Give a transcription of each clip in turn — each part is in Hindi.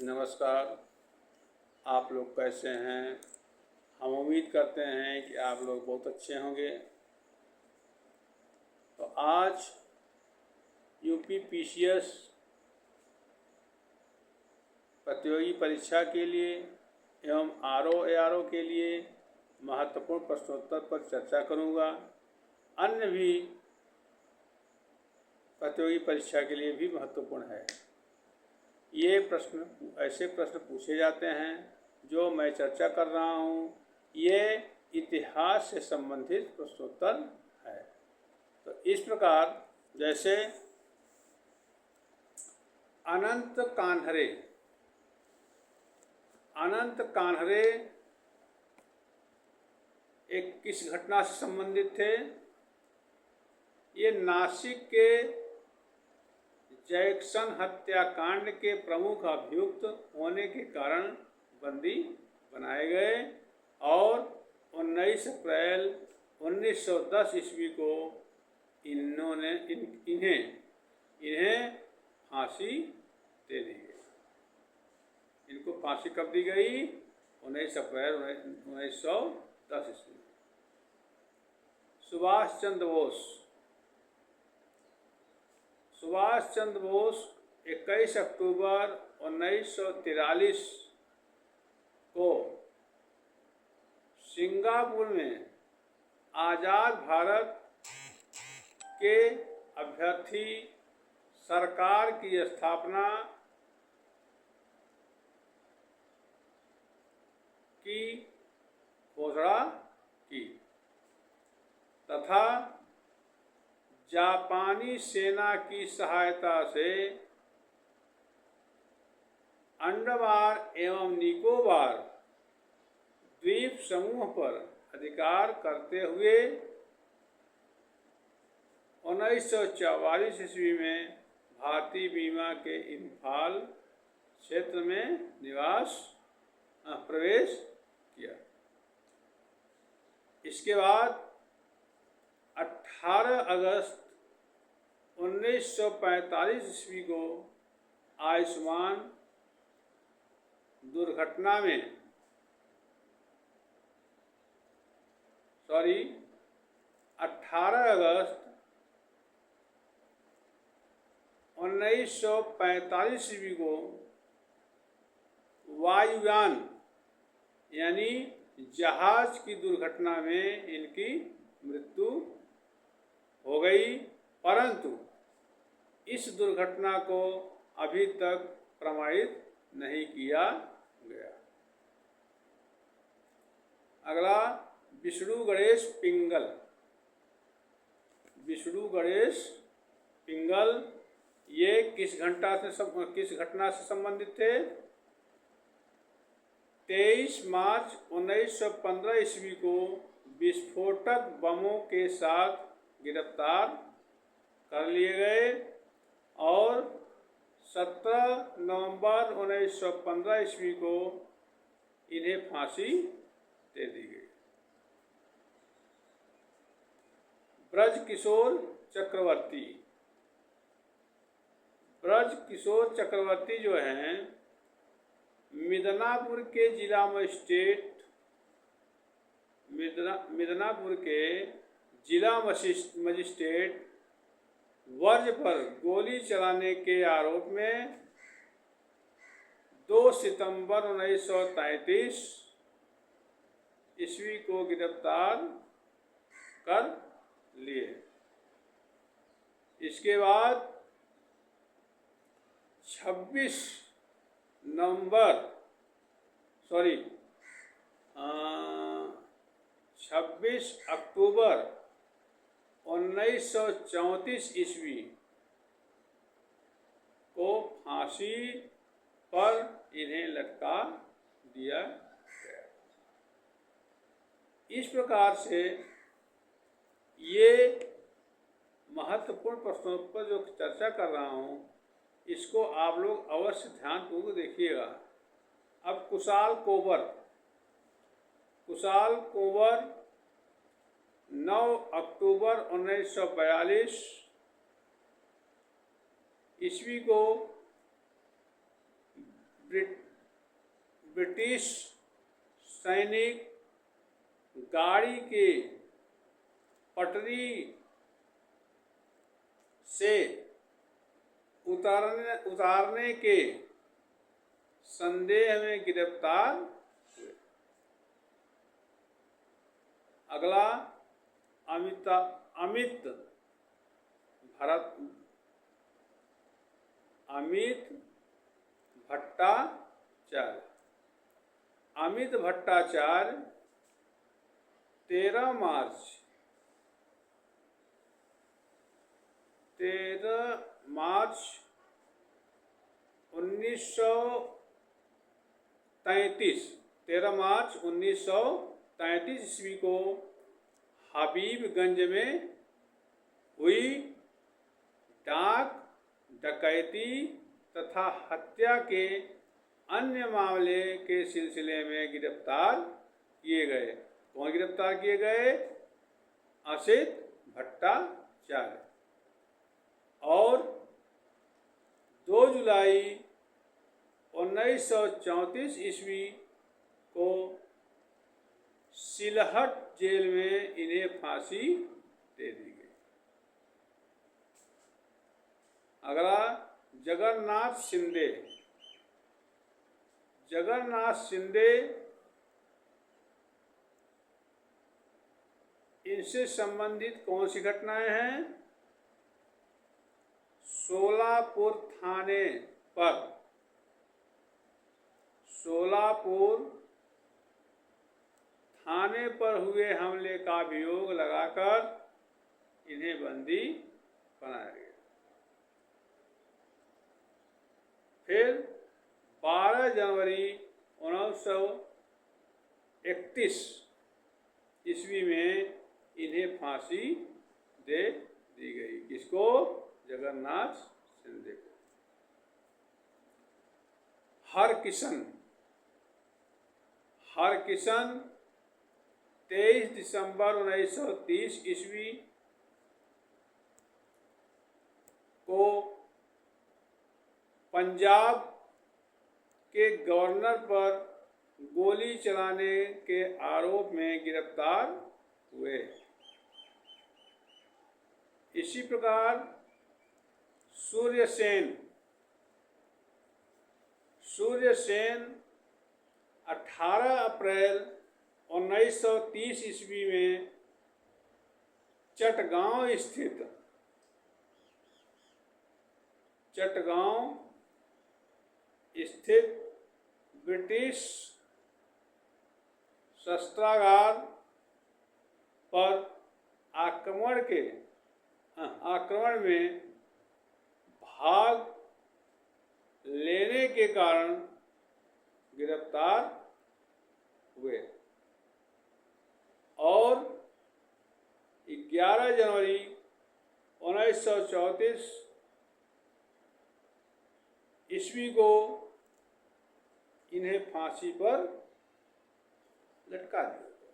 नमस्कार। आप लोग कैसे हैं? हम उम्मीद करते हैं कि आप लोग बहुत अच्छे होंगे। तो आज यूपी पीसीएस प्रतियोगी परीक्षा के लिए एवं आरओ एआरओ के लिए महत्वपूर्ण प्रश्नोत्तर पर चर्चा करूंगा। अन्य भी प्रतियोगी परीक्षा के लिए भी महत्वपूर्ण है। ये प्रश्न ऐसे प्रश्न पूछे जाते हैं जो मैं चर्चा कर रहा हूँ, ये इतिहास से संबंधित प्रश्नोत्तर है। तो इस प्रकार जैसे अनंत कान्हरे एक किस घटना से संबंधित थे? ये नासिक के जैक्सन हत्याकांड के प्रमुख अभियुक्त होने के कारण बंदी बनाए गए और 19 अप्रैल 1910 ईस्वी को इन्हें फांसी दे दी गई। इनको फांसी कब दी गई? 19 अप्रैल 1910 ईस्वी। सुभाष चंद्र बोस 21 अक्टूबर 1943 को सिंगापुर में आज़ाद भारत के अभ्यर्थी सरकार की स्थापना की घोषणा की तथा जापानी सेना की सहायता से अंडमान एवं निकोबार द्वीप समूह पर अधिकार करते हुए 1944 ईस्वी में भारतीय बीमा के इम्फाल क्षेत्र में प्रवेश किया। इसके बाद 18 अगस्त 1945 ईस्वी को आयुष्मान दुर्घटना में 18 अगस्त 1945 ईस्वी को वायुयान यानी जहाज की दुर्घटना में इनकी मृत्यु हो गई, परंतु इस दुर्घटना को अभी तक प्रमाणित नहीं किया गया। अगला विष्णु गणेश पिंगल ये किस घटना से संबंधित थे? 23 मार्च 1915 ईस्वी को विस्फोटक बमों के साथ गिरफ्तार कर लिए गए और 17 नवंबर 1915 ईस्वी को इन्हें फांसी दे दी गई। ब्रजकिशोर चक्रवर्ती जो हैं मिदनापुर के जिला मजिस्ट्रेट वर्ज पर गोली चलाने के आरोप में 2 सितंबर 1933 ईस्वी को गिरफ्तार कर लिए। इसके बाद 26 अक्टूबर 1934 ईस्वी को फांसी पर इन्हें लटका दिया गया। इस प्रकार से ये महत्वपूर्ण प्रश्नों पर जो चर्चा कर रहा हूँ, इसको आप लोग अवश्य ध्यानपूर्वक देखिएगा। अब कुशाल कोबर 9 अक्टूबर 1942 ईस्वी को ब्रिटिश सैनिक गाड़ी के पटरी से उतारने के संदेह में गिरफ्तार हुए। अगला अमित भट्टाचार्य। अमित भट्टाचार्य 13 मार्च 1933 ईस्वी को हबीबगंज में हुई डाक डकैती तथा हत्या के अन्य मामले के सिलसिले में गिरफ्तार किए गए। कौन गिरफ्तार किए गए? असित भट्टाचार्य। और 2 जुलाई 1934 ईस्वी को सिलहट जेल में इन्हें फांसी दे दी गई। अगला जगन्नाथ शिंदे इनसे संबंधित कौन सी घटनाएं हैं? सोलापुर थाने पर हुए हमले का अभियोग लगाकर इन्हें बंदी बनाया गया। फिर 12 जनवरी 1931 ईस्वी में इन्हें फांसी दे दी गई। किसको? जगन्नाथ शिंदे को। हरकिशन 23 दिसंबर 1930 ईस्वी को पंजाब के गवर्नर पर गोली चलाने के आरोप में गिरफ्तार हुए। इसी प्रकार सूर्यसेन 18 अप्रैल 1930 ईस्वी में चटगांव स्थित ब्रिटिश शस्त्रागार पर आक्रमण में भाग लेने के कारण गिरफ्तार हुए और 11 जनवरी 1934 ईस्वी को इन्हें फांसी पर लटका दिया।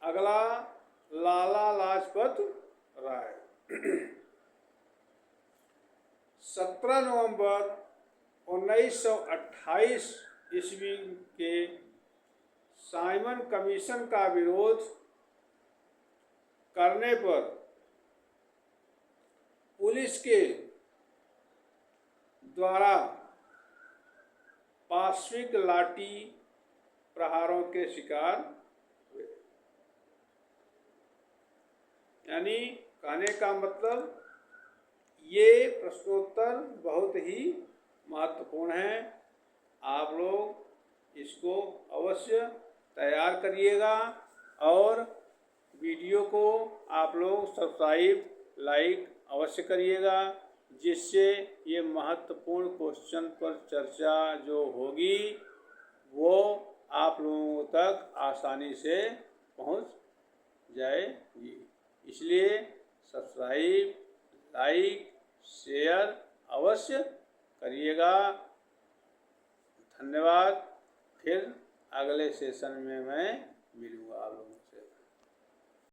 अगला लाला लाजपत राय 17 नवंबर 1928 ईस्वी के साइमन कमीशन का विरोध करने पर पुलिस के द्वारा पार्श्विक लाठी प्रहारों के शिकार हुए। यानी कहने का मतलब ये प्रश्नोत्तर बहुत ही महत्वपूर्ण है। आप लोग इसको अवश्य तैयार करिएगा और वीडियो को आप लोग सब्सक्राइब लाइक अवश्य करिएगा, जिससे ये महत्वपूर्ण क्वेश्चन पर चर्चा जो होगी वो आप लोगों तक आसानी से पहुंच जाएगी। इसलिए सब्सक्राइब लाइक शेयर अवश्य करिएगा। धन्यवाद। फिर अगले सेशन में मैं मिलूँगा आप लोगों से।